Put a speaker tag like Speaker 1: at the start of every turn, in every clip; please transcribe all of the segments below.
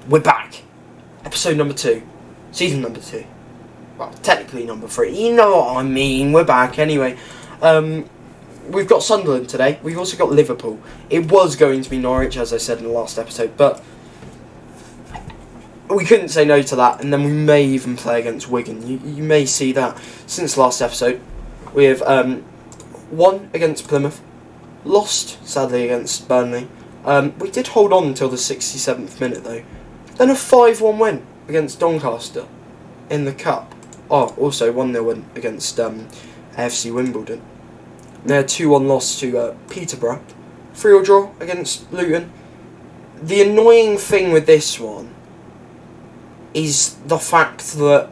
Speaker 1: We're back. Episode number 2. Season number 2. Well, technically number 3. You know what I mean. We're back anyway. We've got Sunderland today. We've also got Liverpool. It was going to be Norwich, as I said in the last episode, but we couldn't say no to that, and then we may even play against Wigan. You may see that since last episode. We have won against Plymouth, lost sadly against Burnley. We did hold on until the 67th minute though. Then a 5-1 win against Doncaster in the Cup. Oh, also 1-0 win against AFC Wimbledon. Their 2-1 loss to Peterborough. 3-3 draw against Luton. The annoying thing with this one is the fact that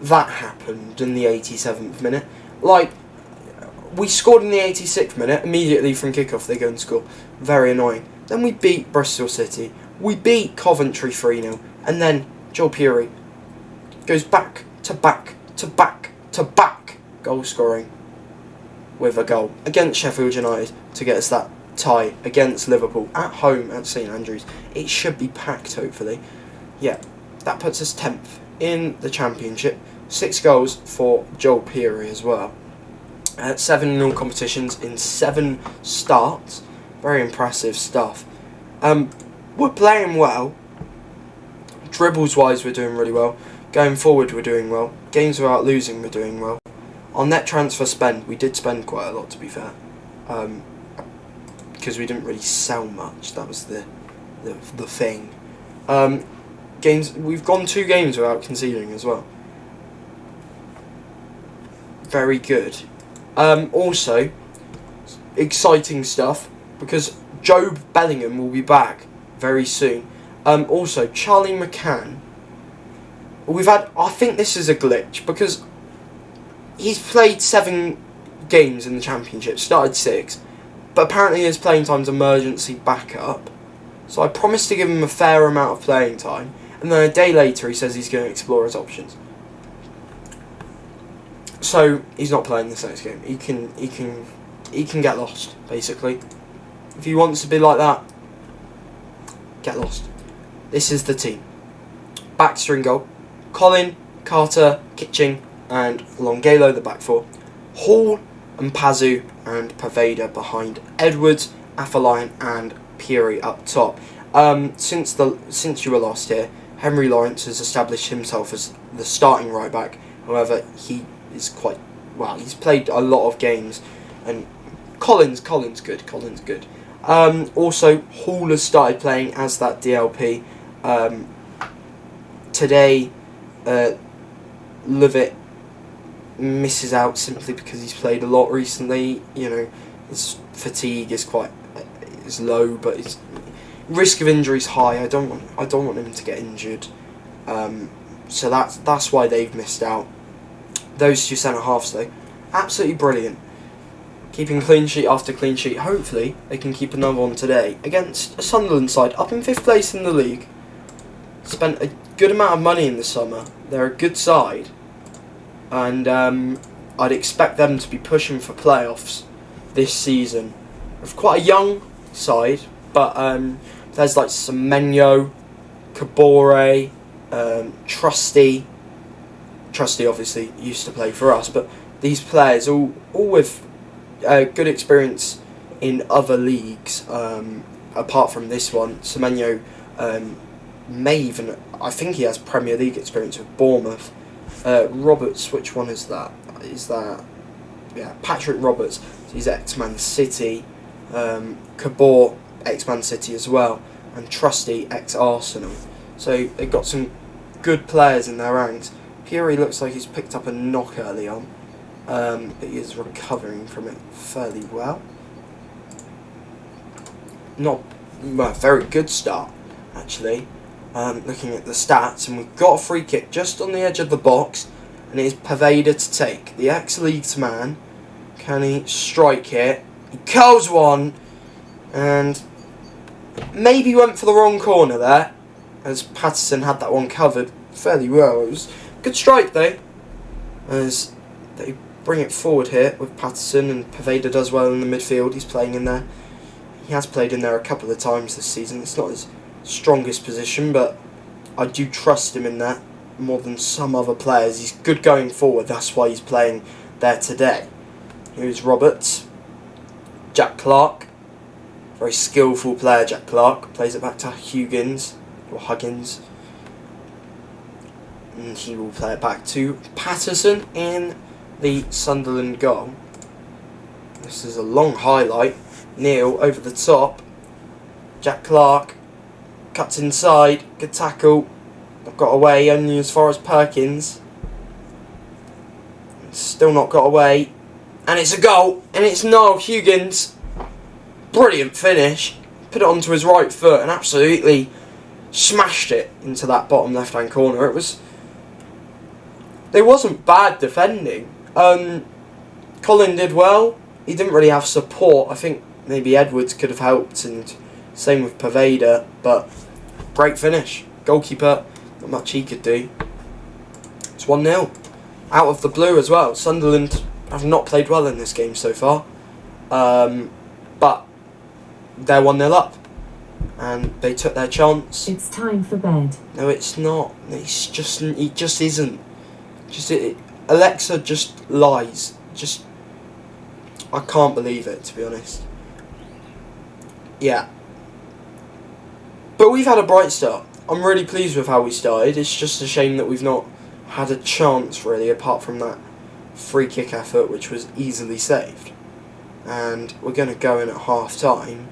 Speaker 1: that happened in the 87th minute. Like, we scored in the 86th minute, immediately from kickoff they go and score. Very annoying. Then we beat Bristol City. We beat Coventry 3-0. And then Joel Puri goes back to back to back to back goal scoring with a goal against Sheffield United to get us that tie against Liverpool at home at St Andrews. It should be packed, hopefully. Yeah, that puts us 10th in the Championship. 6 goals for Joel Puri as well. 7 in all competitions in 7 starts. Very impressive stuff. We're playing well. Dribbles wise we're doing really well. Going forward we're doing well. Games without losing we're doing well. Our net transfer spend, we did spend quite a lot to be fair. Because we didn't really sell much. That was the thing. Games, we've gone 2 games without conceding as well. Very good. Also, exciting stuff, because Job Bellingham will be back very soon. Also, Charlie McCann, I think this is a glitch, because he's played 7 games in the Championship, started 6, but apparently his playing time's emergency backup, so I promised to give him a fair amount of playing time, and then a day later he says he's going to explore his options. So he's not playing this next game. He can get lost, basically. If he wants to be like that, get lost. This is the team. Baxter in goal. Colin, Carter, Kitching, and Longelo the back 4. Hall and Pazu and Paveda behind Edwards, Afolayan, and Puri up top. Since you were last here, Henry Lawrence has established himself as the starting right back. However, he is quite well. He's played a lot of games, and Colin's good. Also, Hall has started playing as that DLP. Today, Levitt misses out simply because he's played a lot recently. You know, his fatigue is low, but his risk of injury is high. I don't want him to get injured. So that's why they've missed out. Those 2 centre halves though, absolutely brilliant. Keeping clean sheet after clean sheet. Hopefully they can keep another one today against a Sunderland side up in 5th place in the league. Spent a good amount of money in the summer. They're a good side, and I'd expect them to be pushing for playoffs this season. They're quite a young side, but there's like Semenyo, Kabore, Trusty obviously used to play for us, but these players all with good experience in other leagues apart from this one. Semenyo may even, I think he has Premier League experience with Bournemouth. Roberts, which one is that? Patrick Roberts, he's ex-Man City. Kabore, ex-Man City as well, and Trusty, ex-Arsenal. So they've got some good players in their ranks. Puri looks like he's picked up a knock early on, but he is recovering from it fairly well. Very good start, actually. Looking at the stats, and we've got a free kick just on the edge of the box, and it is Paveda to take. The ex-Leeds man, can he strike it? He curls one, and maybe went for the wrong corner there, as Patterson had that one covered fairly well. It was a good strike though, as they bring it forward here with Patterson, and Paveda does well in the midfield. He's playing in there. He has played in there a couple of times this season. It's strongest position, but I do trust him in that more than some other players. He's good going forward, that's why he's playing there today. Here's Roberts. Jack Clark. Very skillful player, Jack Clark. Plays it back to Huggins. And he will play it back to Patterson in the Sunderland goal. This is a long highlight. Neil over the top. Jack Clark cuts inside. Good tackle. Not got away only as far as Perkins. Still not got away. And it's a goal. And it's Niall Huggins. Brilliant finish. Put it onto his right foot and absolutely smashed it into that bottom left hand corner. It wasn't bad defending. Colin did well. He didn't really have support. I think maybe Edwards could have helped, and same with Poveda, but great finish. Goalkeeper, not much he could do. It's 1-0. Out of the blue as well. Sunderland have not played well in this game so far. But they're 1-0 up. And they took their chance.
Speaker 2: It's time for bed.
Speaker 1: No, it's not. It just isn't. Alexa just lies. I can't believe it, to be honest. Yeah. But we've had a bright start. I'm really pleased with how we started. It's just a shame that we've not had a chance, really, apart from that free kick effort, which was easily saved. And we're going to go in at half time,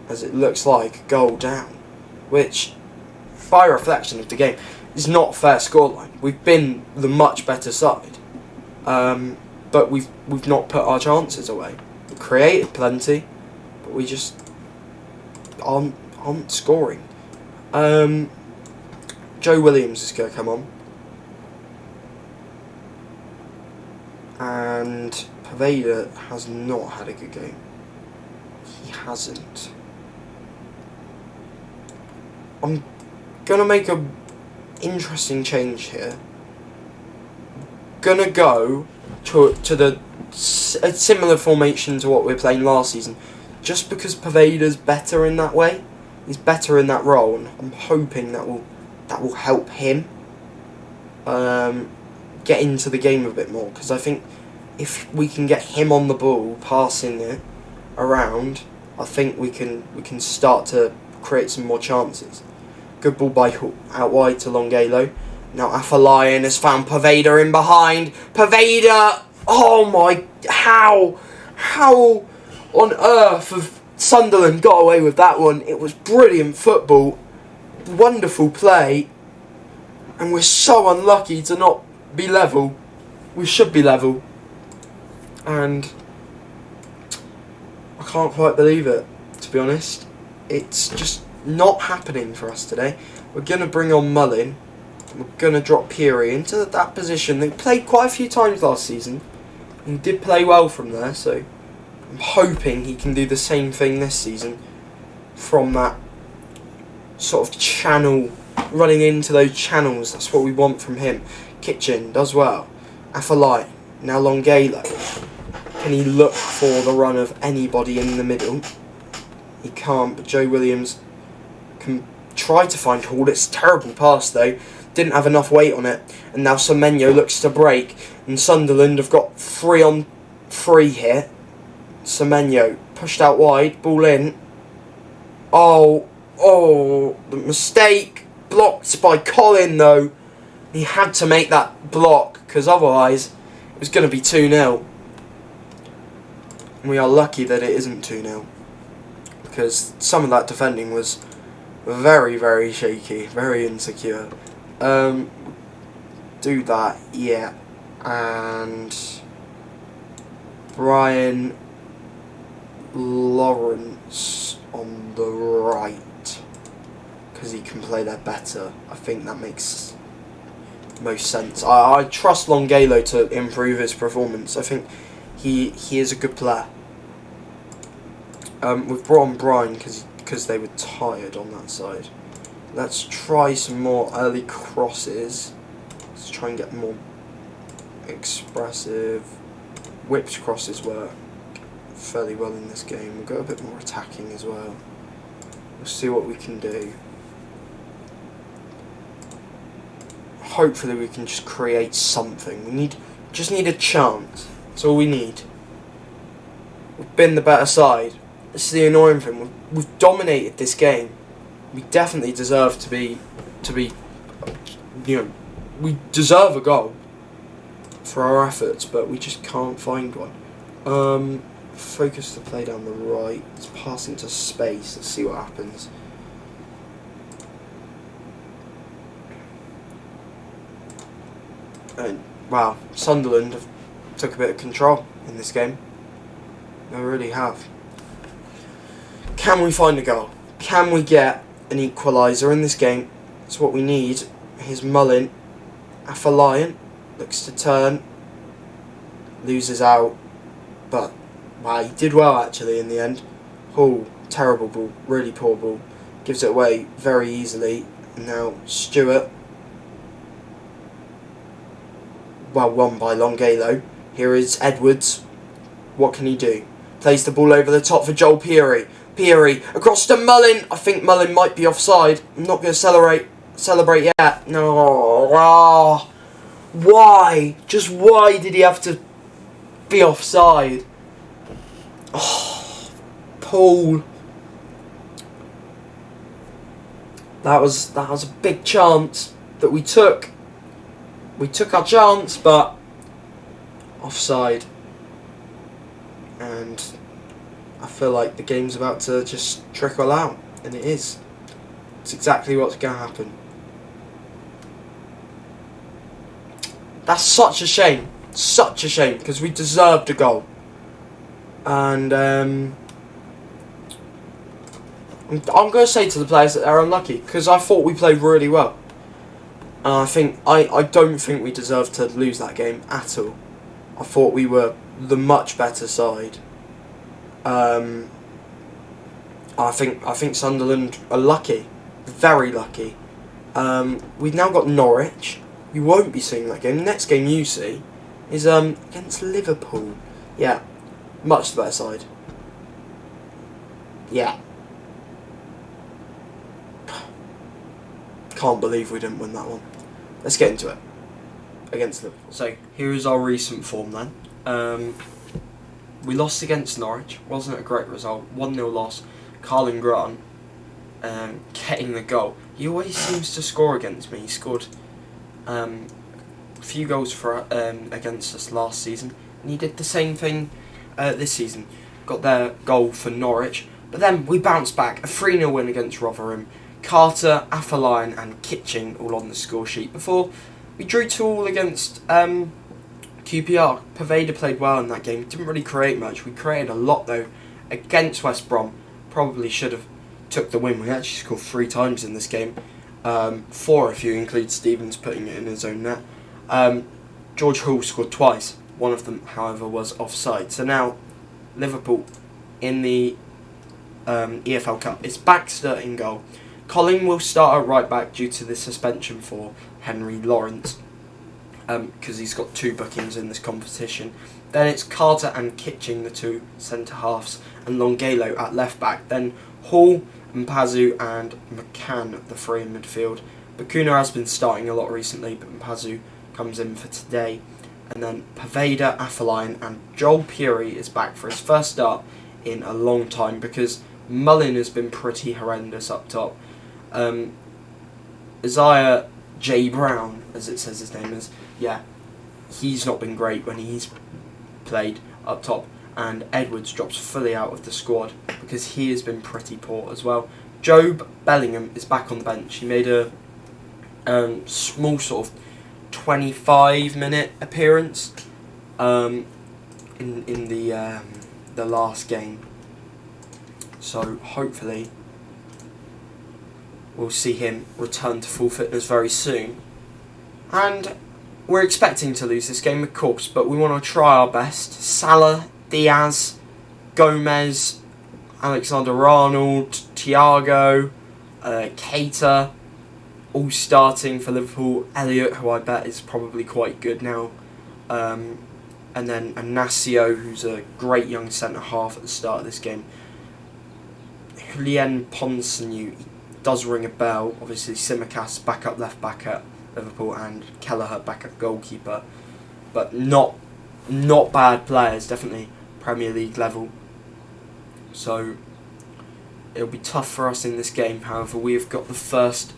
Speaker 1: as it looks like a goal down, which, by reflection of the game, is not a fair scoreline. We've been the much better side, but we've not put our chances away. We created plenty, but we just aren't scoring. Joe Williams is going to come on, and Poveda has not had a good game. He hasn't. I'm gonna make a interesting change here. Gonna go to a similar formation to what we were playing last season, just because Poveda's better in that way. He's better in that role, and I'm hoping that will help him get into the game a bit more. Because I think if we can get him on the ball, passing it around, I think we can start to create some more chances. Good ball by out wide to Longelo. Now Afolayan has found Poveda in behind. Poveda! Oh my... How on earth have Sunderland got away with that one? It was brilliant football. Wonderful play. And we're so unlucky to not be level. We should be level. And I can't quite believe it, to be honest. It's just not happening for us today. We're going to bring on Mullin. We're going to drop Peary into that position. They played quite a few times last season. He did play well from there, so I'm hoping he can do the same thing this season from that sort of channel, running into those channels. That's what we want from him. Kitchen does well. Afolayan. Now Longelo. Can he look for the run of anybody in the middle? He can't, but Joe Williams can try to find Hall. It's a terrible pass though. Didn't have enough weight on it. And now Semenyo looks to break. And Sunderland have got 3-on-3 here. Semenyo pushed out wide. Ball in. Oh, the mistake. Blocked by Colin though. He had to make that block, because otherwise it was going to be 2-0. And we are lucky that it isn't 2-0. Because some of that defending was very, very shaky, very insecure. Do that, yeah. And Brian Lawrence on the right, because he can play there better. I think that makes most sense. I trust Longelo to improve his performance. I think he is a good player. We've brought on Brian because they were tired on that side. Let's try some more early crosses. Let's try and get more expressive. Whipped crosses work fairly well in this game. We'll go a bit more attacking as well. We'll see what we can do. Hopefully we can just create something. We just need a chance. That's all we need. We've been the better side. This is the annoying thing. We've dominated this game. We definitely deserve to be, we deserve a goal for our efforts, but we just can't find one. Focus the play down the right. Let's pass into space. Let's see what happens. And wow, Sunderland have took a bit of control in this game. They really have. Can we find a goal? Can we get an equaliser in this game? That's what we need. Here's Mullin. Afolayan looks to turn. Loses out. But, wow, he did well actually in the end. Oh, terrible ball. Really poor ball. Gives it away very easily. And now Stewart. Well, won by Longelo. Here is Edwards. What can he do? Plays the ball over the top for Joel Peary. Peary across to Mullin. I think Mullin might be offside. I'm not going to celebrate yet. No. Oh, why? Just why did he have to be offside? Oh, Paul. That was a big chance that we took. We took our chance, but offside. And I feel like the game's about to just trickle out, and it is. It's exactly what's going to happen. That's such a shame. Such a shame, because we deserved a goal. And I'm going to say to the players that they're unlucky, because I thought we played really well. And I don't think we deserved to lose that game at all. I thought we were the much better side. I think Sunderland are lucky, very lucky. We've now got Norwich. You won't be seeing that game. The next game you see is against Liverpool. Yeah, much the better side. Yeah. Can't believe we didn't win that one. Let's get into it. Against Liverpool. So, here is our recent form then. We lost against Norwich. Wasn't a great result. 1-0 loss. Carlin Grant getting the goal. He always seems to score against me. He scored a few goals for against us last season. And he did the same thing this season. Got their goal for Norwich. But then we bounced back. A 3-0 win against Rotherham. Carter, Afolayan and Kitching all on the score sheet before we drew 2-2 against QPR. Poveda played well in that game. Didn't really create much. We created a lot though against West Brom. Probably should have took the win. We actually scored 3 times in this game. 4 if you include Stevens putting it in his own net. George Hall scored twice. One of them, however, was offside. So now Liverpool in the EFL Cup. It's Baxter in goal. Colin will start at right back due to the suspension for Henry Lawrence, because he's got 2 bookings in this competition. Then it's Carter and Kitching, the 2 centre halves, and Longelo at left back. Then Hall, Mpazu and McCann, the 3 in midfield. Bakuna has been starting a lot recently, but Mpazu comes in for today. And then Poveda, Afolayan and Joel Peary is back for his first start in a long time, because Mullin has been pretty horrendous up top. Isaiah J. Brown, as it says his name is, yeah, he's not been great when he's played up top. And Edwards drops fully out of the squad because he has been pretty poor as well. Job Bellingham is back on the bench. He made a small sort of 25-minute appearance in the last game. So hopefully we'll see him return to full fitness very soon. And we're expecting to lose this game, of course, but we want to try our best. Salah, Diaz, Gomez, Alexander-Arnold, Thiago, Keita, all starting for Liverpool. Elliott, who I bet is probably quite good now. And then Inacio, who's a great young centre-half at the start of this game. Julian Ponsonu does ring a bell. Obviously, Simicast back up left back at Liverpool and Kelleher back at goalkeeper. But not bad players, definitely Premier League level. So it'll be tough for us in this game. However, we have got the first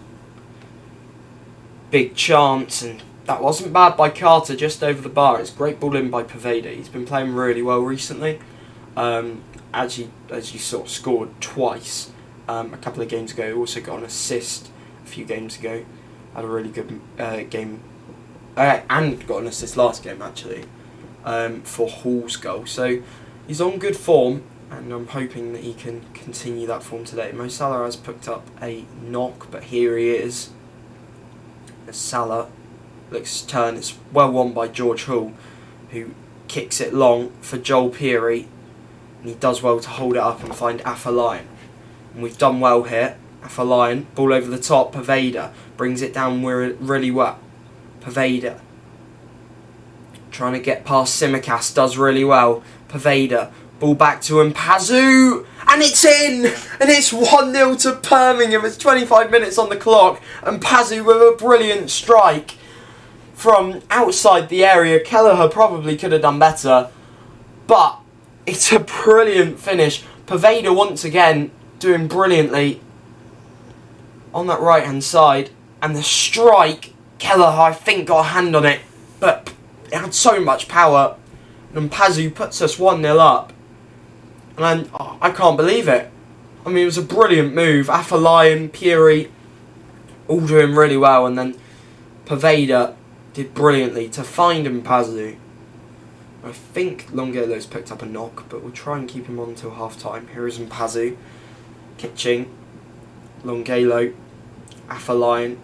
Speaker 1: big chance, and that wasn't bad by Carter, just over the bar. It's a great ball in by Poveda. He's been playing really well recently. Actually, as you saw, scored twice a couple of games ago. Also got an assist a few games ago. Had a really good game. And got an assist last game, actually, for Hall's goal. So he's on good form, and I'm hoping that he can continue that form today. Mo Salah has picked up a knock, but here he is. Salah looks to turn. It's well won by George Hall, who kicks it long for Joel Peary, and he does well to hold it up and find Afolayan. And we've done well here. Afolayan, ball over the top. Poveda brings it down really well. Poveda trying to get past Simicast, does really well. Poveda, ball back to Mpazu, and it's in! And it's 1-0 to Birmingham. It's 25 minutes on the clock, and Mpazu with a brilliant strike from outside the area. Kelleher probably could have done better, but it's a brilliant finish. Poveda once again doing brilliantly on that right hand side, and the strike, Kelleher I think got a hand on it, but it had so much power, and Mpazu puts us 1-0 up, and I can't believe it. I mean, it was a brilliant move. Afolayan, Peary, all doing really well, and then Poveda did brilliantly to find Mpazu. I think Longelo's picked up a knock, but we'll try and keep him on until half time. Here is Mpazu, Kitching, Longelo, Afolayan.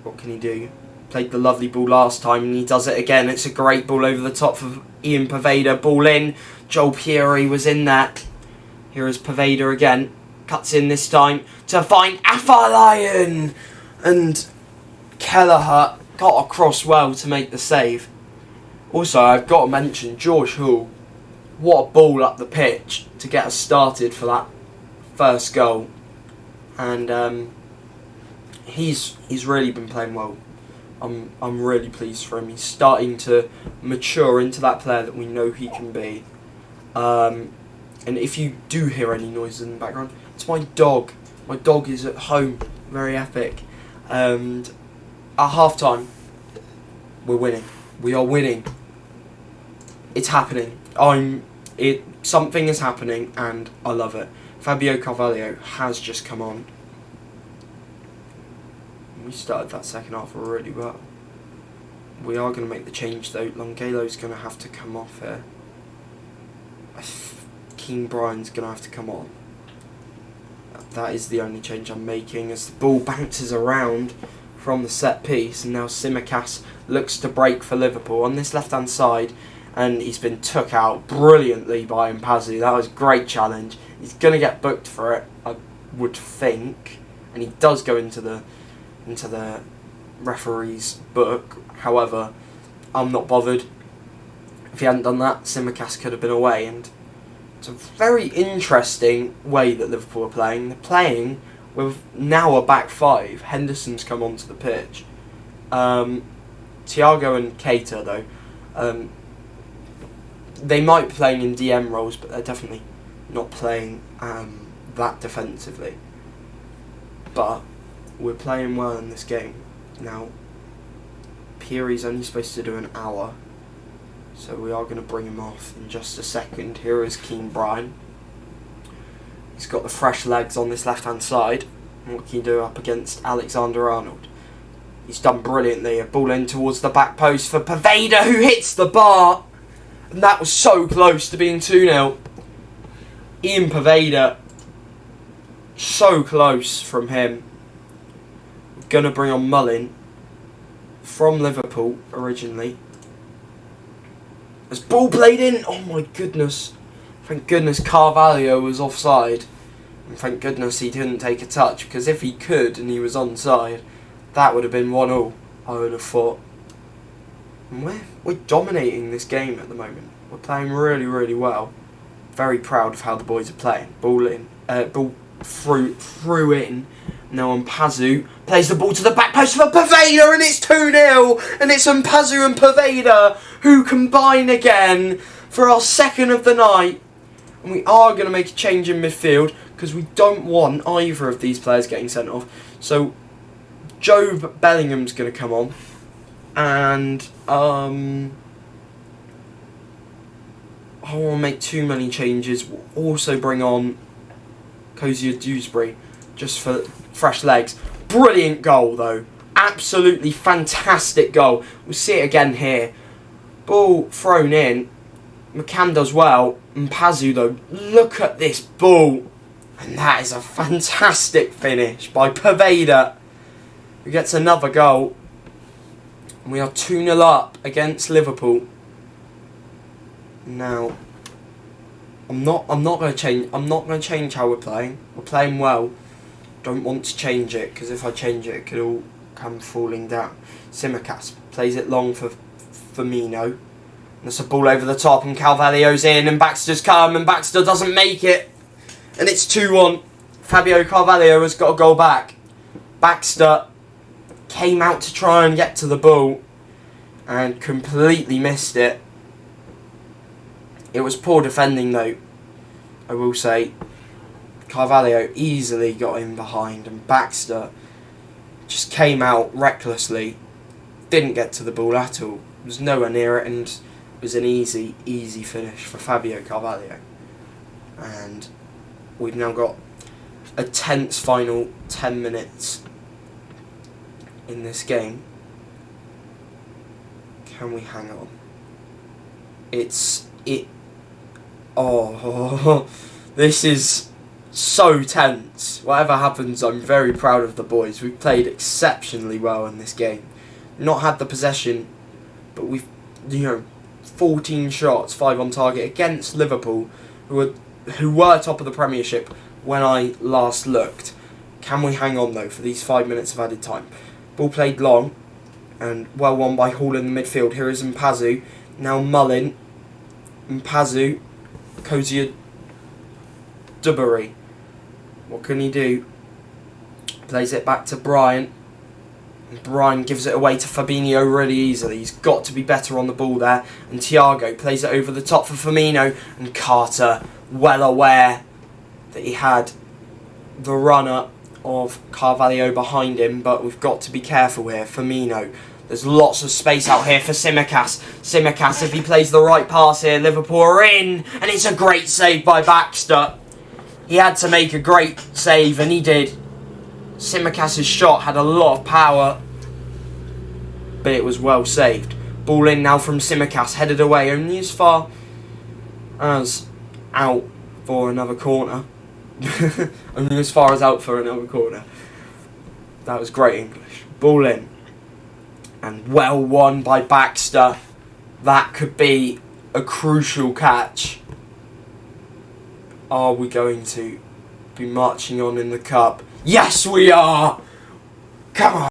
Speaker 1: What can he do? Played the lovely ball last time, and he does it again. It's a great ball over the top for Ian Poveda. Ball in. Joel Peary was in there. Here is Poveda again. Cuts in this time to find Afolayan. And Kelleher got across well to make the save. Also, I've got to mention George Hall. What a ball up the pitch to get us started for that first goal. And he's really been playing well. I'm really pleased for him. He's starting to mature into that player that we know he can be. And if you do hear any noises in the background, it's my dog. My dog is at home. Very epic. And at half time, we're winning. We are winning. It's happening. Something is happening, and I love it. Fabio Carvalho has just come on. We started that second half really well. We are going to make the change though. Longelo's going to have to come off here. Keane Bryan's going to have to come on. That is the only change I'm making, as the ball bounces around from the set piece, and now Simicast looks to break for Liverpool on this left hand side, and he's been took out brilliantly by Mpazu. That was a great challenge. He's going to get booked for it, I would think, and he does go into the referee's book. However, I'm not bothered. If he hadn't done that, Simicast could have been away, and it's a very interesting way that Liverpool are playing. They're playing with now a back five. Henderson's come onto the pitch. Thiago and Keita, though, they might be playing in DM roles, but they're definitely not playing that defensively. But we're playing well in this game. Now, Peary's only supposed to do an hour, so we are going to bring him off in just a second. Here is Keane Bryan. He's got the fresh legs on this left-hand side. What can he do up against Alexander-Arnold? He's done brilliantly. A ball in towards the back post for Poveda, who hits the bar. And that was so close to being 2-0. Ian Poveda, so close from him. We're going to bring on Mullin from Liverpool originally. As ball played in, oh my goodness. Thank goodness Carvalho was offside. And thank goodness he didn't take a touch, because if he could and he was onside, that would have been 1-1, I would have thought. And we're dominating this game at the moment. We're playing really, really well. Very proud of how the boys are playing. Ball through in. Now Mpazu plays the ball to the back post for Poveda, and it's 2-0. And it's Mpazu and Poveda who combine again for our second of the night. And we are going to make a change in midfield because we don't want either of these players getting sent off. So Job Bellingham's going to come on. And I won't make too many changes. We'll also bring on Cozier Dewsbury just for fresh legs. Brilliant goal though. Absolutely fantastic goal. We'll see it again here. Ball thrown in. McCann does well. Mpazu though. Look at this ball. And that is a fantastic finish by Poveda, who gets another goal. And we are 2-0 up against Liverpool. Now, I'm not going to change how we're playing. We're playing well. Don't want to change it because if I change it, it could all come falling down. Simicast plays it long for Firmino. That's a ball over the top, and Carvalho's in, and Baxter's come, and Baxter doesn't make it, and it's 2-1. Fabio Carvalho has got a goal back. Baxter came out to try and get to the ball, and completely missed it. It was poor defending though, I will say. Carvalho easily got in behind, and Baxter just came out recklessly. Didn't get to the ball at all. Was nowhere near it, and it was an easy finish for Fabio Carvalho. And we've now got a tense final 10 minutes in this game. Can we hang on? Oh, this is so tense. Whatever happens, I'm very proud of the boys. We've played exceptionally well in this game. Not had the possession, but we've, 14 shots, 5 on target against Liverpool, who were top of the Premiership when I last looked. Can we hang on though for these 5 minutes of added time? Ball played long and well won by Hall in the midfield. Here is Mpazu. Now Mullin. Mpazu. Cozier Dewsbury. What can he do? Plays it back to Brian. And Brian gives it away to Fabinho really easily. He's got to be better on the ball there. And Thiago plays it over the top for Firmino. And Carter, well aware that he had the runner of Carvalho behind him. But we've got to be careful here. Firmino. There's lots of space out here for Simicast. Simicast, if he plays the right pass here, Liverpool are in. And it's a great save by Baxter. He had to make a great save, and he did. Simicast's shot had a lot of power, but it was well saved. Ball in now from Simicast, headed away only as far as out for another corner. Only as far as out for another corner. That was great English. Ball in. And well won by Baxter. That could be a crucial catch. Are we going to be marching on in the cup? Yes, we are! Come on!